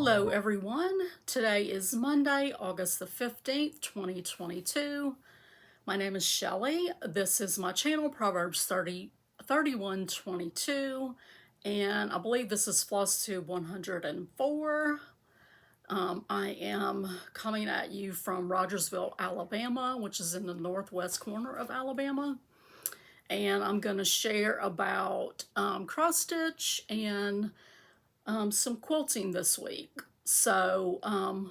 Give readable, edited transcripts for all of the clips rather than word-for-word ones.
Hello everyone. Today is Monday, August the 15th, 2022. My name is Shelly. This is my channel, Proverbs 31:22, and I believe this is FlossTube 104. I am coming at you from Rogersville, Alabama, which is in the northwest corner of Alabama. And I'm going to share about cross stitch and some quilting this week. So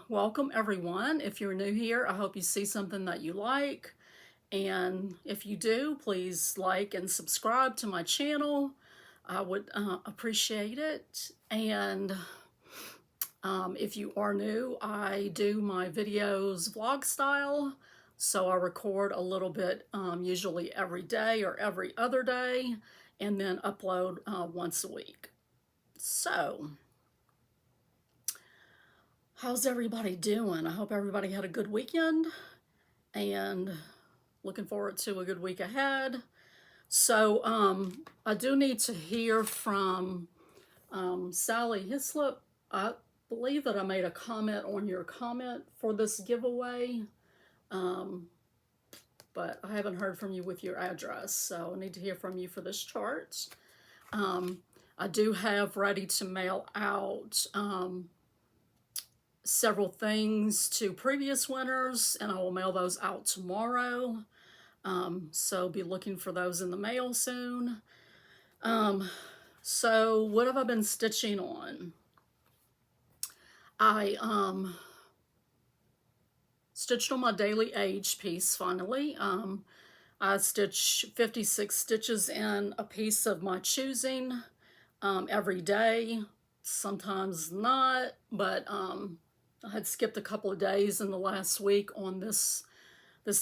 welcome everyone. If you're new here, I hope you see something that you like. And if you do, please like and subscribe to my channel. I would appreciate it. And if you are new, I do my videos vlog style. So I record a little bit, usually every day or every other day, and then upload once a week. So, how's everybody doing? I hope everybody had a good weekend and looking forward to a good week ahead. So, I do need to hear from Sally Hislop. I believe that I made a comment on your comment for this giveaway, but I haven't heard from you with your address, so I need to hear from you for this chart. I do have ready to mail out several things to previous winners, and I will mail those out tomorrow. So be looking for those in the mail soon. So what have I been stitching on? I stitched on my daily age piece finally. I stitch 56 stitches in a piece of my choosing every day, sometimes not, but I had skipped a couple of days in the last week on this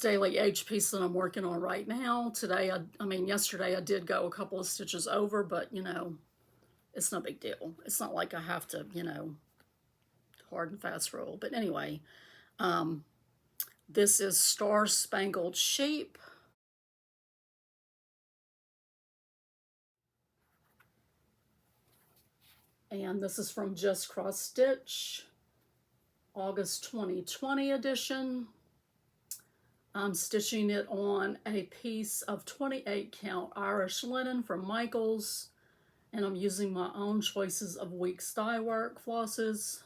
daily age piece that I'm working on right now. Today, yesterday I did go a couple of stitches over, but you know, it's no big deal. It's not like I have to, you know, hard and fast rule. But anyway, this is Star Spangled Sheep. And this is from Just Cross Stitch, August 2020 edition. I'm stitching it on a piece of 28 count Irish linen from Michaels, and I'm using my own choices of Weeks Dye Work flosses,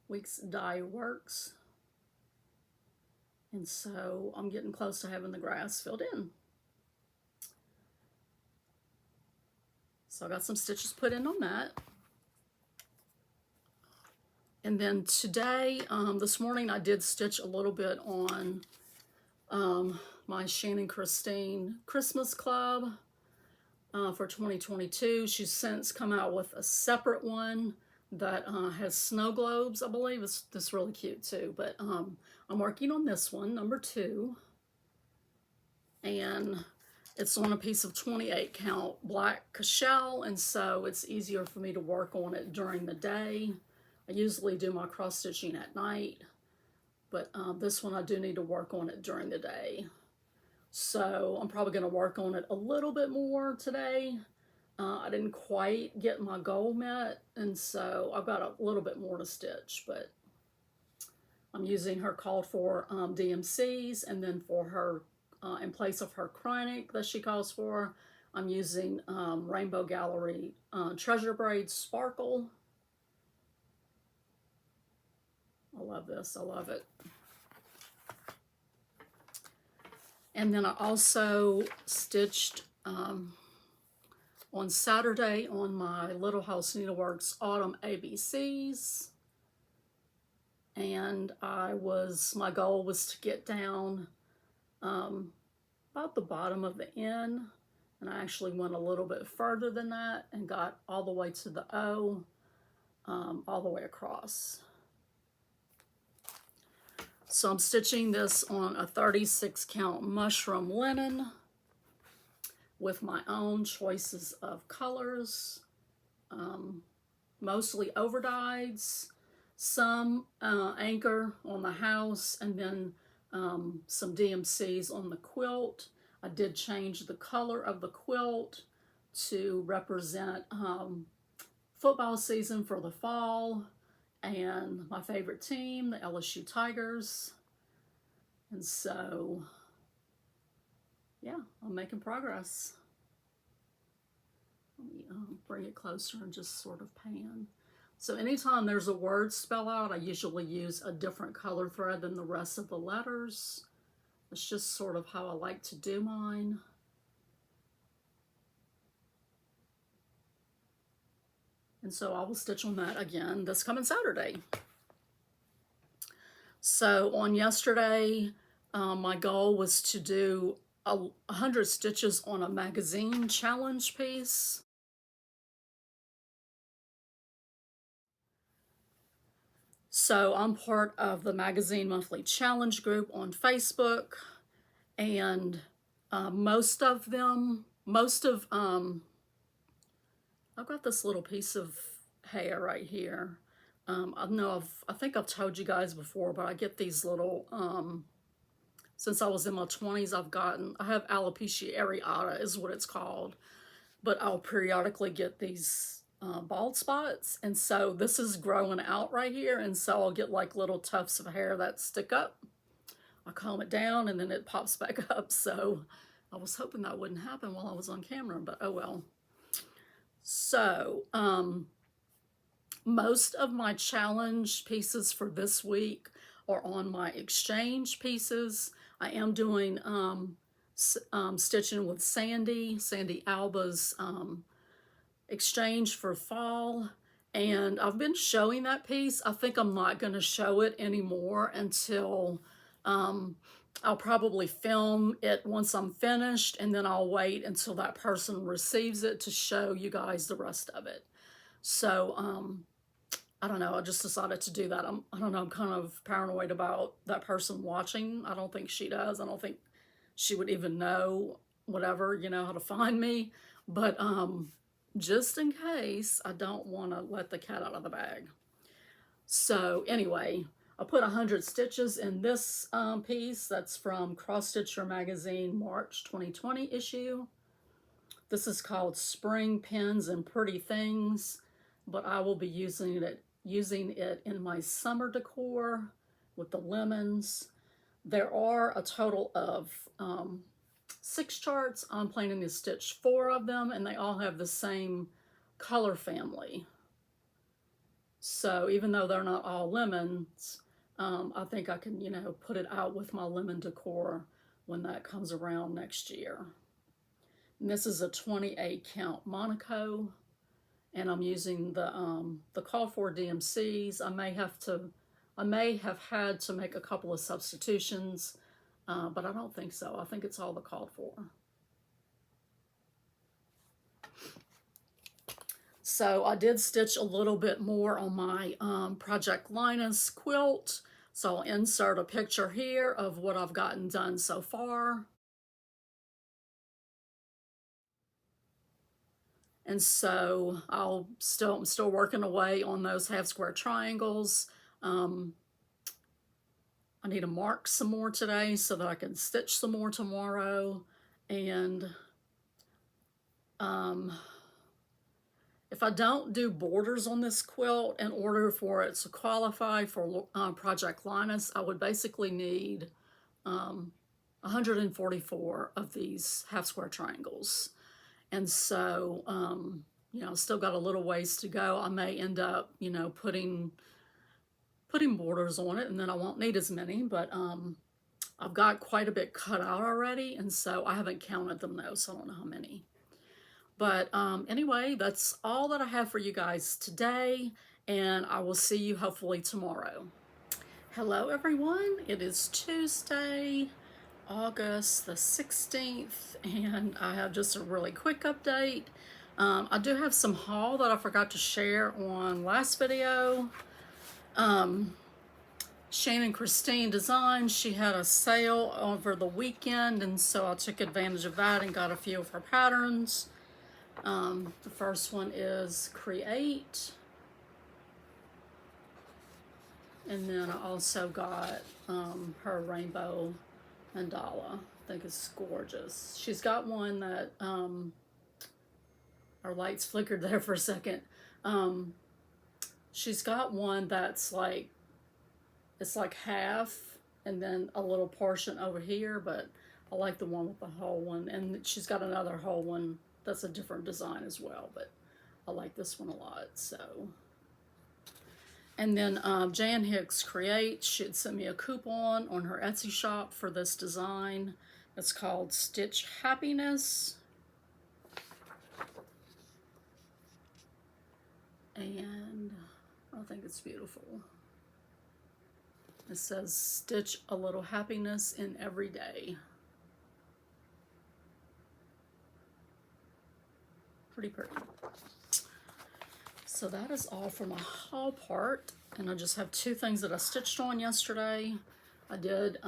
Weeks Dye Works. And so I'm getting close to having the grass filled in. So I got some stitches put in on that. And then today, this morning, I did stitch a little bit on my Shannon Christine Christmas Club for 2022. She's since come out with a separate one that has snow globes, I believe. It's really cute too. But I'm working on this one, number 2. And it's on a piece of 28 count black cashel, and so it's easier for me to work on it during the day. I usually do my cross stitching at night, but this one I do need to work on it during the day. So I'm probably going to work on it a little bit more today. I didn't quite get my goal met, and so I've got a little bit more to stitch, but I'm using her called for DMCs, and then for her, in place of her chronic that she calls for, I'm using Rainbow Gallery Treasure Braid Sparkle. I love this. I love it. And then I also stitched on Saturday on my Little House Needleworks Autumn ABCs. And my goal was to get down about the bottom of the N. And I actually went a little bit further than that and got all the way to the O, all the way across. So I'm stitching this on a 36 count mushroom linen with my own choices of colors, mostly overdyes, some anchor on the house, and then some DMCs on the quilt. I did change the color of the quilt to represent football season for the fall, and my favorite team, the LSU Tigers. And so, yeah, I'm making progress. Let me bring it closer and just sort of pan. So anytime there's a word spell out, I usually use a different color thread than the rest of the letters. It's just sort of how I like to do mine. And so I will stitch on that again this coming Saturday. So on yesterday, my goal was to do 100 stitches on a magazine challenge piece. So I'm part of the Magazine Monthly Challenge group on Facebook, and I've got this little piece of hair right here. I think I've told you guys before, but I get these little, since I was in my 20s, I have alopecia areata is what it's called, but I'll periodically get these bald spots, and so this is growing out right here, and so I'll get like little tufts of hair that stick up. I comb it down and then it pops back up, so I was hoping that wouldn't happen while I was on camera, but oh well. So most of my challenge pieces for this week are on my exchange pieces. I am doing stitching with Sandy Alba's exchange for fall, and I've been showing that piece. I think I'm not going to show it anymore until I'll probably film it once I'm finished, and then I'll wait until that person receives it to show you guys the rest of it. So I don't know, I just decided to do that. I don't know, I'm kind of paranoid about that person watching. I don't think she does. I don't think she would even know whatever, you know, how to find me, but just in case, I don't want to let the cat out of the bag. So anyway, I put 100 stitches in this piece. That's from Cross Stitcher Magazine, March 2020 issue. This is called Spring Pins and Pretty Things, but I will be using it in my summer decor with the lemons. There are a total of 6 charts. I'm planning to stitch 4 of them, and they all have the same color family. So even though they're not all lemons, I think I can, you know, put it out with my lemon decor when that comes around next year. And this is a 28 count Monaco, and I'm using the call for DMCs. I may have had to make a couple of substitutions, but I don't think so. I think it's all the called for. So I did stitch a little bit more on my Project Linus quilt. So I'll insert a picture here of what I've gotten done so far. And so I'm still working away on those half square triangles. I need to mark some more today so that I can stitch some more tomorrow. And if I don't do borders on this quilt in order for it to qualify for Project Linus, I would basically need 144 of these half square triangles. And so, you know, still got a little ways to go. I may end up, you know, putting borders on it, and then I won't need as many, but I've got quite a bit cut out already, and so I haven't counted them though, so I don't know how many. But anyway, that's all that I have for you guys today, and I will see you hopefully tomorrow. Hello everyone, it is Tuesday, August the 16th, and I have just a really quick update. I do have some haul that I forgot to share on last video. Shannon Christine Designs, she had a sale over the weekend, and so I took advantage of that and got a few of her patterns. The first one is Create, and then I also got her Rainbow Mandala. I think it's gorgeous. She's got one that our lights flickered there for a second. She's got one that's like, it's like half and then a little portion over here, but I like the one with the whole one. And she's got another whole one that's a different design as well, but I like this one a lot, so. And then Jan Hicks Creates, she had sent me a coupon on her Etsy shop for this design. It's called Stitch Happiness. And I think it's beautiful. It says, stitch a little happiness in every day. Pretty pretty. So that is all for my haul part. And I just have two things that I stitched on yesterday. I did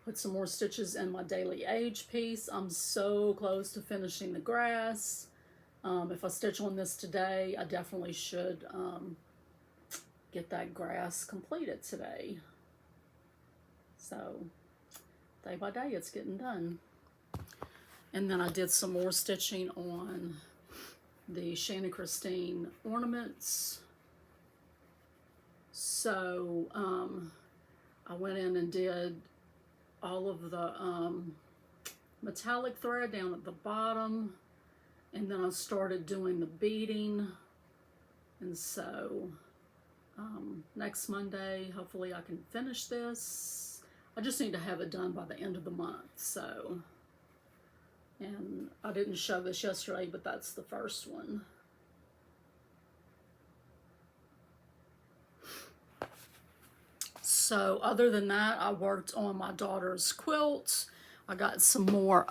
put some more stitches in my daily age piece. I'm so close to finishing the grass. If I stitch on this today, I definitely should get that grass completed today. So day by day it's getting done. And then I did some more stitching on the Shannon Christine ornaments. So I went in and did all of the metallic thread down at the bottom, and then I started doing the beading. And so next Monday, hopefully I can finish this. I just need to have it done by the end of the month, so. And I didn't show this yesterday, but that's the first one. So other than that, I worked on my daughter's quilt. I got some more,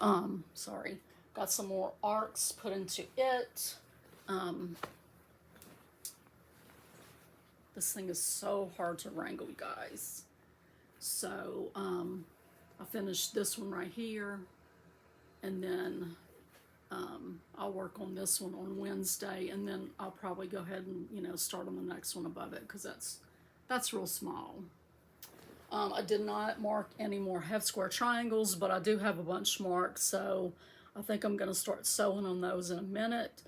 got some more arcs put into it. This thing is so hard to wrangle, you guys. So I finished this one right here. And then I'll work on this one on Wednesday, and then I'll probably go ahead and, you know, start on the next one above it, because that's real small. I did not mark any more half square triangles, but I do have a bunch marked, so I think I'm going to start sewing on those in a minute.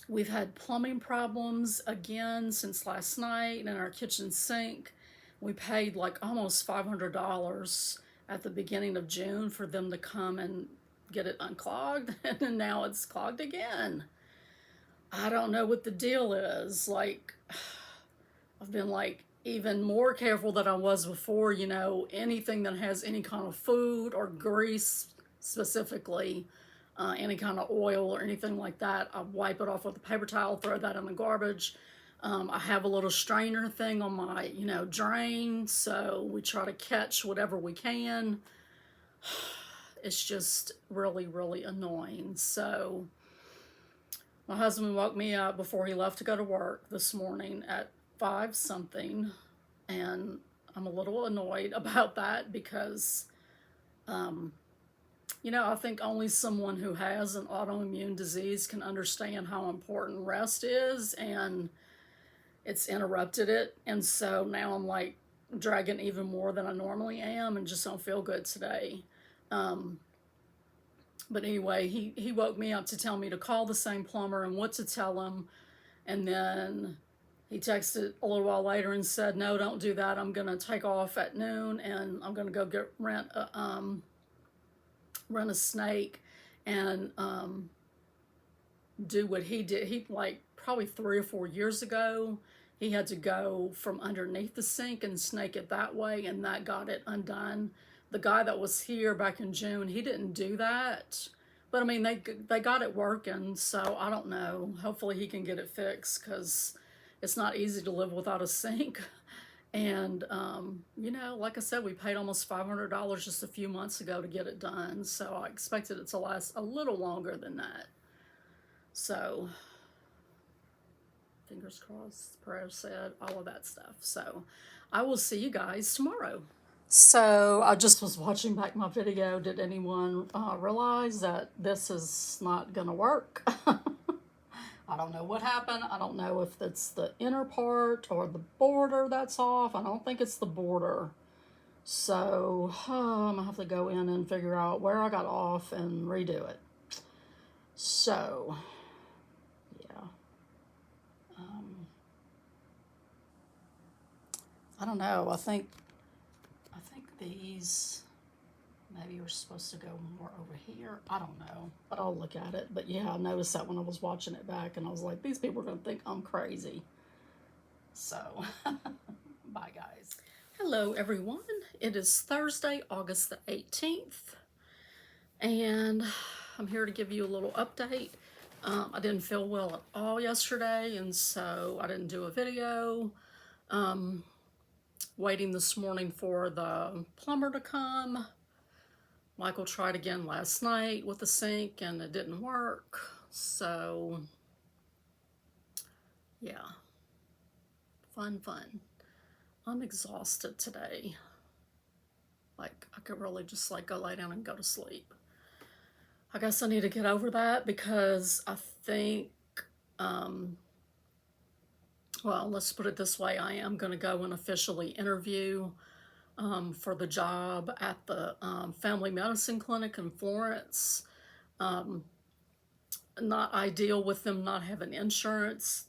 We've had plumbing problems again since last night in our kitchen sink. We paid like almost $500 at the beginning of June for them to come and get it unclogged, and now it's clogged again. I don't know what the deal is. Like, I've been like even more careful than I was before, you know, anything that has any kind of food or grease specifically, any kind of oil or anything like that, I wipe it off with a paper towel, throw that in the garbage. I have a little strainer thing on my, you know, drain, so we try to catch whatever we can. It's just really, really annoying. So my husband woke me up before he left to go to work this morning at 5 something, and I'm a little annoyed about that because, you know, I think only someone who has an autoimmune disease can understand how important rest is, and it's interrupted it. And so now I'm like dragging even more than I normally am and just don't feel good today. But anyway, he woke me up to tell me to call the same plumber and what to tell him. And then he texted a little while later and said, no, don't do that. I'm going to take off at noon and I'm going to go rent a snake and do what he did. He, like, probably 3 or 4 years ago, he had to go from underneath the sink and snake it that way, and that got it undone. The guy that was here back in June, he didn't do that. But, I mean, they got it working, so I don't know. Hopefully he can get it fixed, because it's not easy to live without a sink. And, you know, like I said, we paid almost $500 just a few months ago to get it done, so I expected it to last a little longer than that. So, fingers crossed, prayers said, all of that stuff. So I will see you guys tomorrow. So I just was watching back my video. Did anyone realize that this is not going to work? I don't know what happened. I don't know if it's the inner part or the border that's off. I don't think it's the border. So I'm going to have to go in and figure out where I got off and redo it. So, yeah. I don't know. I think these maybe we're supposed to go more over here. I don't know, but I'll look at it. But yeah, I noticed that when I was watching it back, and I was like, these people are gonna think I'm crazy. So, bye guys. Hello everyone. It is Thursday, August the 18th, and I'm here to give you a little update. I didn't feel well at all yesterday, and so I didn't do a video. Waiting this morning for the plumber to come. Michael tried again last night with the sink and it didn't work. So, yeah. Fun. I'm exhausted today. Like, I could really just like go lay down and go to sleep. I guess I need to get over that because I think, well, let's put it this way. I am going to go and officially interview for the job at the family medicine clinic in Florence. Not ideal with them not having insurance,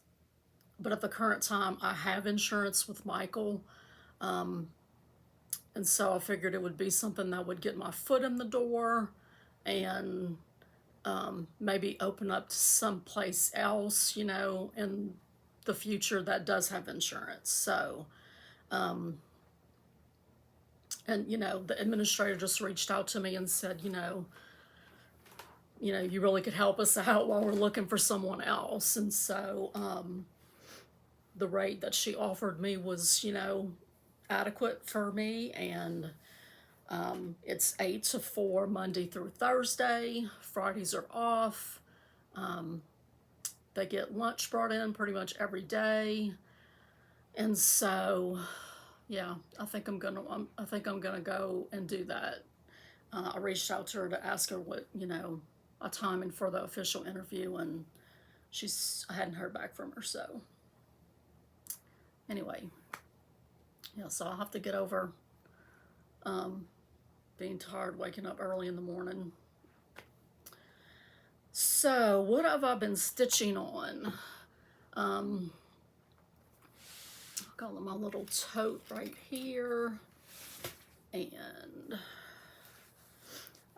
but at the current time I have insurance with Michael. And so I figured it would be something that would get my foot in the door and maybe open up to someplace else, you know, in the future that does have insurance. So, and you know, the administrator just reached out to me and said, you know, you really could help us out while we're looking for someone else. And so, the rate that she offered me was, you know, adequate for me. And it's 8 to 4 Monday through Thursday. Fridays are off. They get lunch brought in pretty much every day. And so, yeah, I think I'm gonna go and do that. I reached out to her to ask her what, you know, a timing for the official interview, and I hadn't heard back from her. So anyway, yeah, so I'll have to get over being tired, waking up early in the morning. So what have I been stitching on? I'll call it my little tote right here. And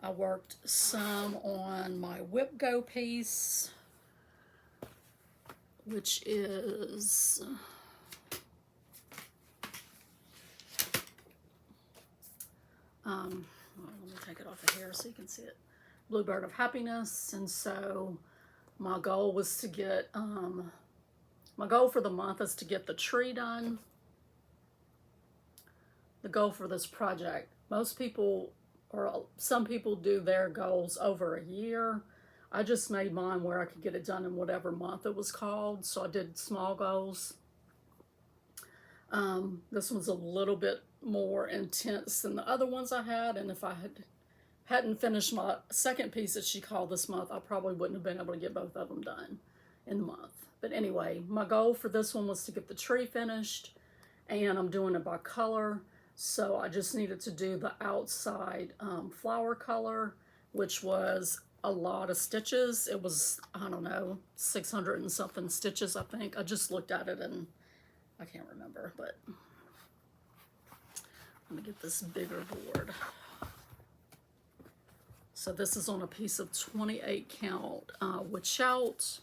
I worked some on my whip go piece, which is let me take it off of here so you can see it. Bluebird of Happiness. And so my goal was to get, my goal for the month is to get the tree done. The goal for this project, most people, or some people do their goals over a year. I just made mine where I could get it done in whatever month it was called. So I did small goals. This one's a little bit more intense than the other ones I had. And if I hadn't finished my second piece that she called this month, I probably wouldn't have been able to get both of them done in the month. But anyway, my goal for this one was to get the tree finished, and I'm doing it by color. So I just needed to do the outside flower color, which was a lot of stitches. It was, I don't know, 600 and something stitches, I think. I just looked at it and I can't remember, but let me get this bigger board. So this is on a piece of 28 count witchout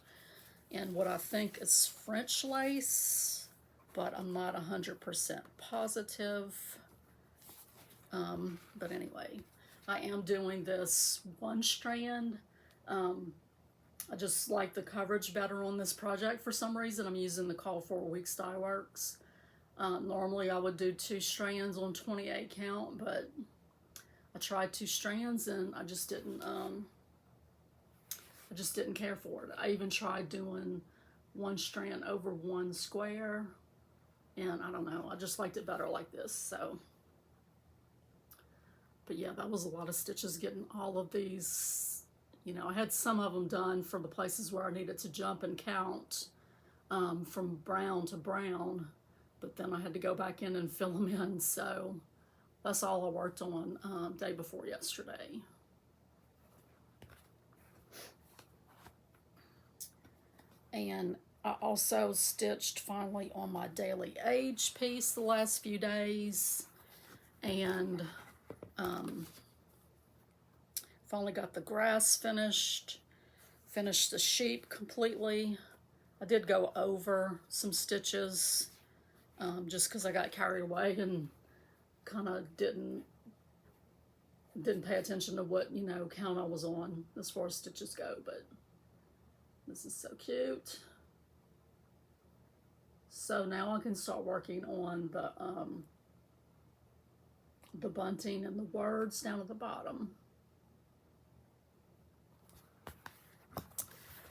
and what I think is French lace, but I'm not 100% positive. But anyway, I am doing this one strand. I just like the coverage better on this project for some reason. I'm using the Call 4 Weeks Dye Works. Normally I would do 2 strands on 28 count, but I tried 2 strands and I just didn't care for it. I even tried doing 1 strand over 1 square, and I don't know, I just liked it better like this. So, but yeah, that was a lot of stitches getting all of these. You know, I had some of them done for the places where I needed to jump and count from brown to brown, but then I had to go back in and fill them in. So that's all I worked on day before yesterday. And I also stitched finally on my daily age piece the last few days, and finally got the grass finished the sheep completely. I did go over some stitches just because I got carried away and kind of didn't pay attention to what, you know, count I was on as far as stitches go, but this is so cute. So now I can start working on the bunting and the words down at the bottom.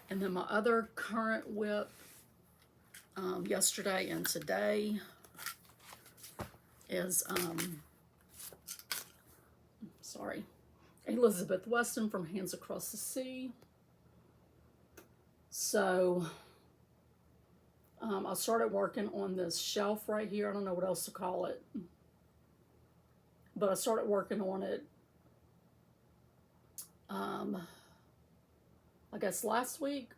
And then my other current whip, yesterday and today, is Elizabeth Weston from Hands Across the Sea. So I started working on this shelf right here. I don't know what else to call it, but I started working on it I guess last week,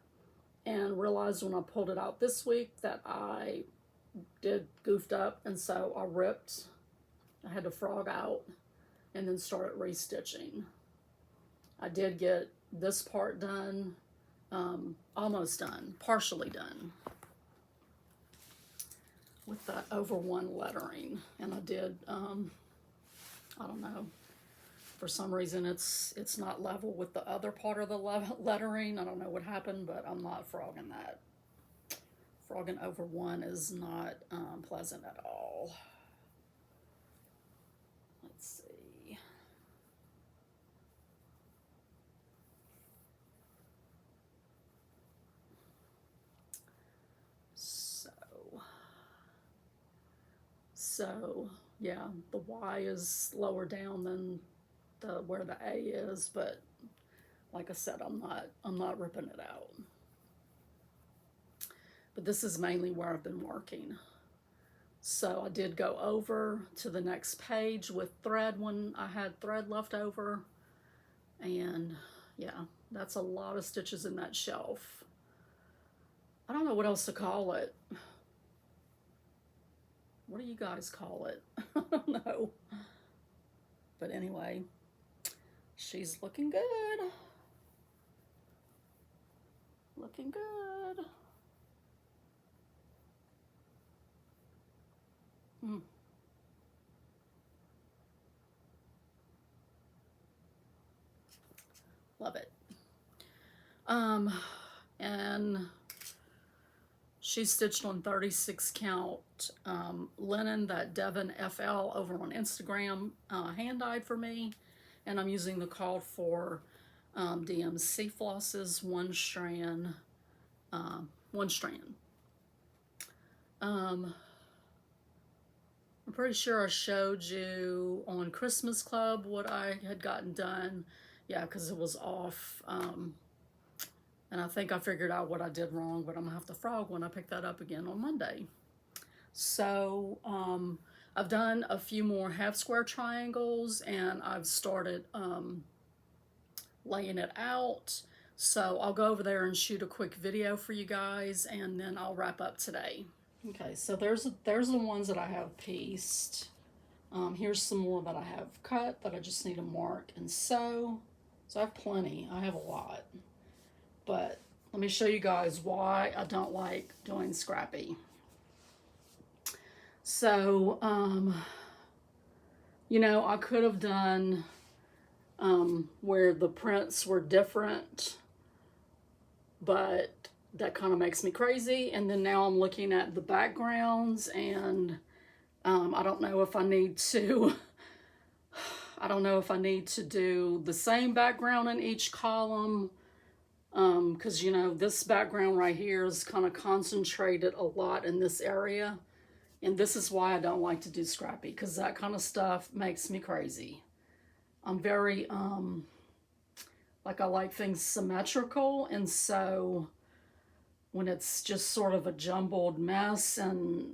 and realized when I pulled it out this week that I goofed up, and so I had to frog out and then started restitching. I did get this part done, almost done, partially done with that over one lettering, and I did, I don't know, for some reason it's not level with the other part of the lettering. I don't know what happened, but I'm not frogging that. Frogging over one is not pleasant at all. Let's see. So yeah, the Y is lower down than where the A is, but like I said, I'm not ripping it out. But this is mainly where I've been working. So I did go over to the next page with thread when I had thread left over. And yeah, that's a lot of stitches in that shelf. I don't know what else to call it. What do you guys call it? I don't know. But anyway, she's looking good. Looking good. Love it. And she stitched on 36 count linen that Devon FL over on Instagram hand dyed for me, and I'm using the call for DMC flosses, one strand. I'm pretty sure I showed you on Christmas Club what I had gotten done. Yeah, because it was off. And I think I figured out what I did wrong, but I'm gonna have to frog when I pick that up again on Monday. So I've done a few more half square triangles, and I've started laying it out. So I'll go over there and shoot a quick video for you guys, and then I'll wrap up today. Okay, so there's the ones that I have pieced. Here's some more that I have cut that I just need to mark and sew. So I have plenty. I have a lot. But let me show you guys why I don't like doing scrappy. So, you know, I could have done where the prints were different, but that kind of makes me crazy. And then now I'm looking at the backgrounds, and I don't know if I need to do the same background in each column, because you know, this background right here is kind of concentrated a lot in this area, and this is why I don't like to do scrappy, because that kind of stuff makes me crazy. I'm very like, I like things symmetrical, and so when it's just sort of a jumbled mess, and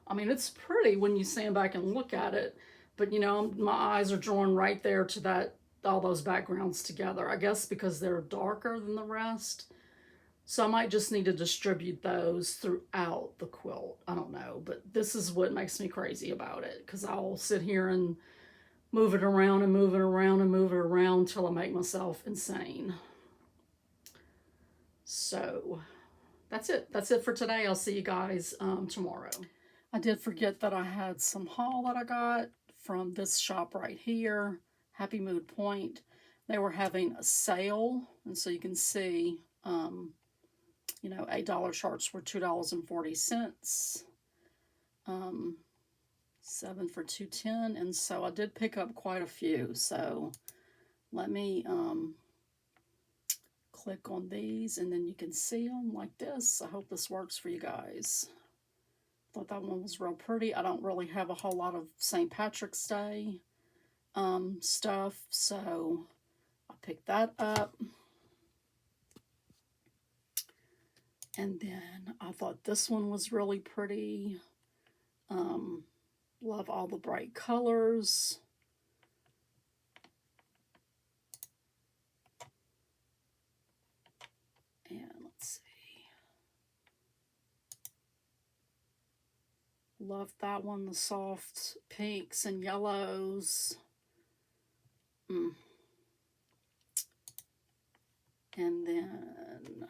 I mean, it's pretty when you stand back and look at it, but you know, my eyes are drawn right there to all those backgrounds together, I guess because they're darker than the rest. So I might just need to distribute those throughout the quilt. I don't know, but this is what makes me crazy about it, because I'll sit here and move it around and move it around and move it around until I make myself insane. So that's it. That's it for today. I'll see you guys tomorrow. I did forget that I had some haul that I got from this shop right here, Happy Mood Point. They were having a sale, and so you can see, you know, $8 shirts were $2.40. 7 for $2.10, and so I did pick up quite a few. So let me click on these, and then you can see them like this. I hope this works for you guys. Thought that one was real pretty. I don't really have a whole lot of St. Patrick's Day stuff, so I picked that up. And then I thought this one was really pretty. Love all the bright colors. And let's see. Love that one, the soft pinks and yellows. And then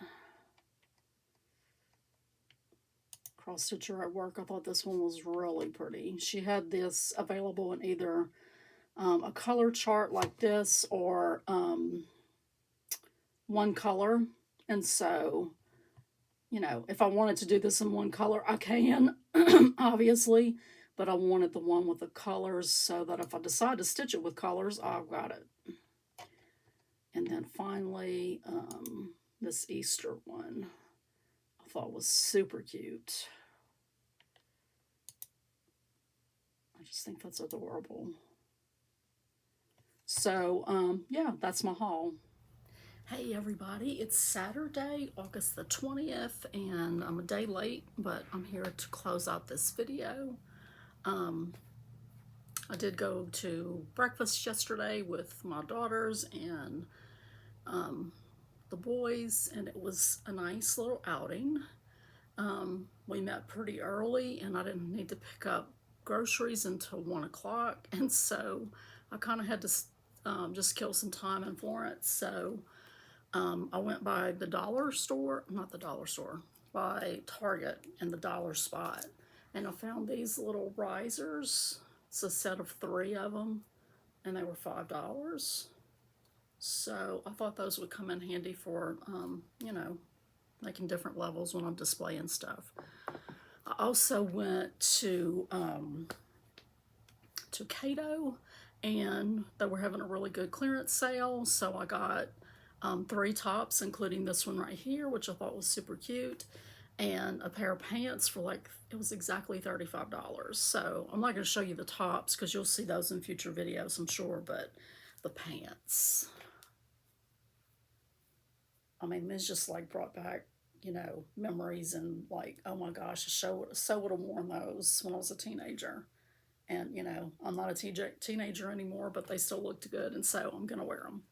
Cross Stitcher at Work, I thought this one was really pretty. She had this available in either a color chart like this or one color. And so, you know, if I wanted to do this in one color, I can, obviously. But I wanted the one with the colors so that if I decide to stitch it with colors, I've got it. And then finally, this Easter one I thought was super cute. I just think that's adorable. So, yeah, that's my haul. Hey everybody, it's Saturday, August the 20th, and I'm a day late, but I'm here to close out this video. I did go to breakfast yesterday with my daughters and the boys, and it was a nice little outing. We met pretty early, and I didn't need to pick up groceries until 1 o'clock, and so I kind of had to just kill some time in Florence. So I went by the dollar store, not the dollar store, by Target in the dollar spot, and I found these little risers. It's a set of 3 of them, and they were $5. So I thought those would come in handy for, you know, making different levels when I'm displaying stuff. I also went to Cato, and they were having a really good clearance sale, so I got 3 tops, including this one right here, which I thought was super cute, and a pair of pants for like, it was exactly $35. So I'm not going to show you the tops because you'll see those in future videos, I'm sure, but the pants, I mean, it's just like brought back, you know, memories, and like, oh my gosh, so would have worn those when I was a teenager. And, you know, I'm not a teenager anymore, but they still looked good, and so I'm going to wear them.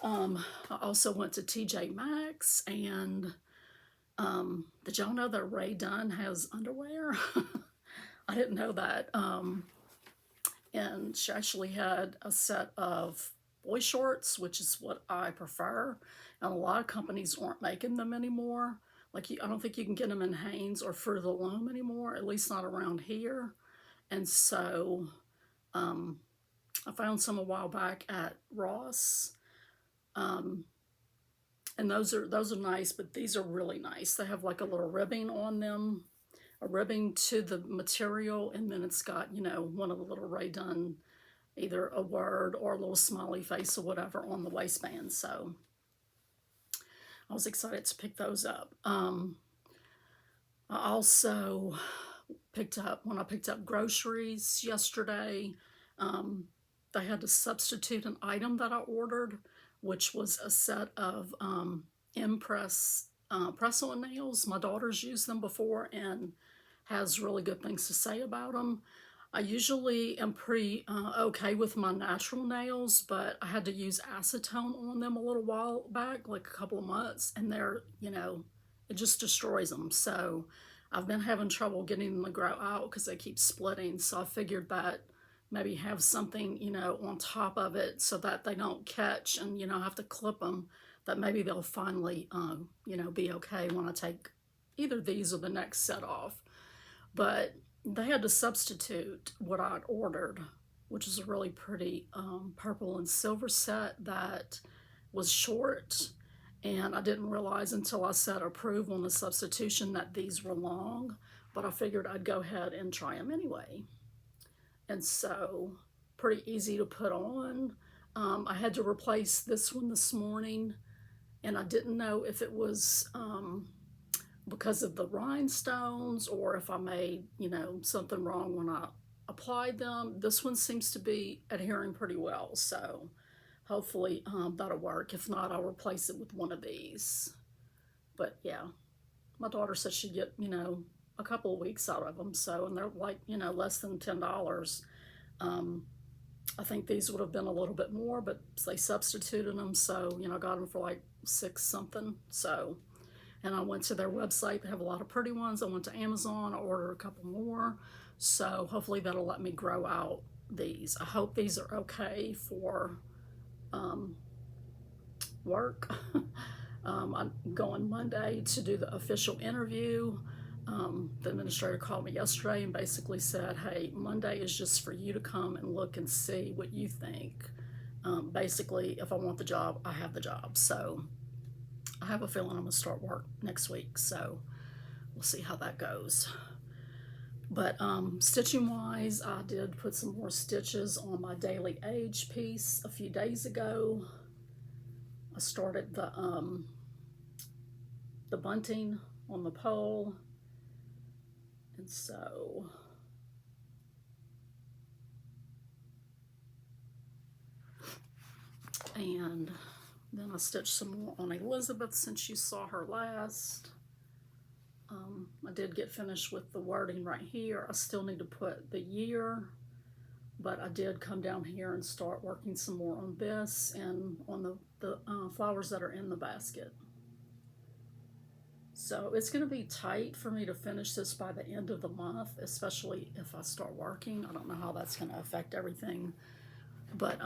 I also went to TJ Maxx, and did y'all know that Rae Dunn has underwear? I didn't know that. And she actually had a set of boy shorts, which is what I prefer. And a lot of companies aren't making them anymore. Like, I don't think you can get them in Hanes or Fruit of the Loom anymore, at least not around here. And so I found some a while back at Ross. And those are nice, but these are really nice. They have like a little ribbing on them, a ribbing to the material, and then it's got, you know, one of the little Rae Dunn, either a word or a little smiley face or whatever on the waistband. So I was excited to pick those up. I also when I picked up groceries yesterday, they had to substitute an item that I ordered, which was a set of Impress press-on nails. My daughter's used them before and has really good things to say about them. I usually am pretty okay with my natural nails, but I had to use acetone on them a little while back, like a couple of months, and they're, it just destroys them. So I've been having trouble getting them to grow out because they keep splitting. So I figured that maybe have something, on top of it so that they don't catch and, have to clip them, that maybe they'll finally, be okay when I take either these or the next set off. But they had to substitute what I'd ordered, which is a really pretty purple and silver set that was short. And I didn't realize until I said approve on the substitution that these were long, but I figured I'd go ahead and try them anyway. And so, pretty easy to put on. I had to replace this one this morning, and I didn't know if it was because of the rhinestones or if I made, something wrong when I applied them. This one seems to be adhering pretty well, so hopefully that'll work. If not, I'll replace it with one of these. But yeah, my daughter said she'd get, a couple of weeks out of them, so, and they're like, less than $10. I think these would have been a little bit more, but they substituted them, so, I got them for like 6 something, so. And I went to their website. They have a lot of pretty ones. I went to Amazon. I ordered a couple more. So hopefully that'll let me grow out these. I hope these are okay for work. I'm going Monday to do the official interview. The administrator called me yesterday and basically said, hey, Monday is just for you to come and look and see what you think. Basically, if I want the job, I have the job. So I have a feeling I'm going to start work next week, so we'll see how that goes. But stitching wise, I did put some more stitches on my daily age piece a few days ago. I started the bunting on the pole, and so and then I stitched some more on Elizabeth since you saw her last. I did get finished with the wording right here. I still need to put the year, but I did come down here and start working some more on this and on the flowers that are in the basket. So it's going to be tight for me to finish this by the end of the month, especially if I start working. I don't know how that's going to affect everything, but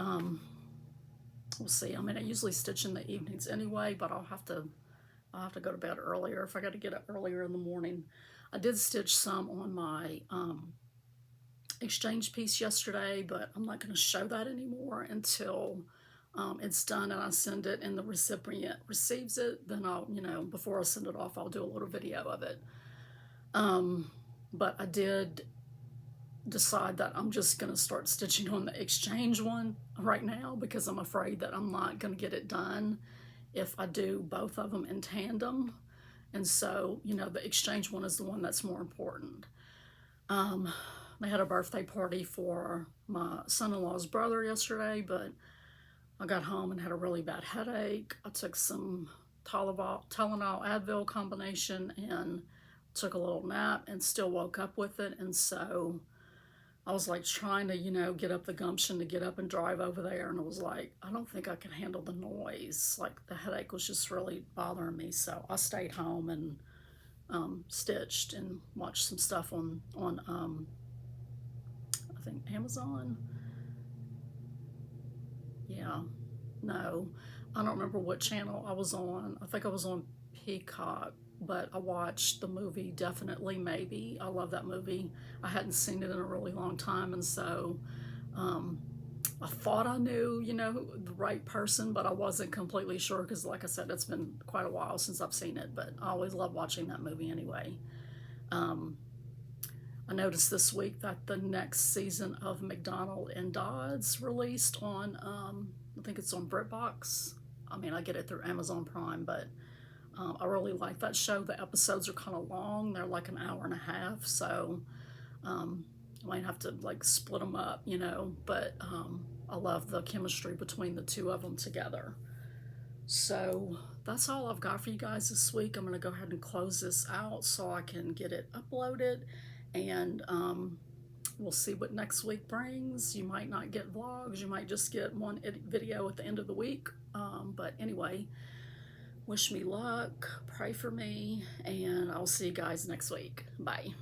we'll see. I mean, I usually stitch in the evenings anyway, but I'll have to go to bed earlier if I got to get up earlier in the morning. I did stitch some on my exchange piece yesterday, but I'm not going to show that anymore until it's done and I send it and the recipient receives it. Then I'll, before I send it off, I'll do a little video of it. But I did decide that I'm just going to start stitching on the exchange one right now because I'm afraid that I'm not going to get it done if I do both of them in tandem. And so, the exchange one is the one that's more important. They had a birthday party for my son-in-law's brother yesterday, but I got home and had a really bad headache. I took some Tylenol Advil combination and took a little nap and still woke up with it. And so I was like trying to, get up the gumption to get up and drive over there. And it was like, I don't think I can handle the noise. Like the headache was just really bothering me. So I stayed home and stitched and watched some stuff on I think Amazon. Yeah, no, I don't remember what channel I was on. I think I was on Peacock, but I watched the movie Definitely Maybe. I love that movie. I hadn't seen it in a really long time, and so I thought I knew, the right person, but I wasn't completely sure because, like I said, it's been quite a while since I've seen it, but I always love watching that movie anyway. I noticed this week that the next season of McDonald and Dodds released on, I think it's on BritBox. I mean, I get it through Amazon Prime, but I really like that show. The episodes are kind of long. They're like an hour and a half, so I might have to like split them up, but I love the chemistry between the two of them together. So that's all I've got for you guys this week. I'm going to go ahead and close this out so I can get it uploaded. And we'll see what next week brings. You might not get vlogs. You might just get one video at the end of the week. But anyway, wish me luck, pray for me, and I'll see you guys next week. Bye.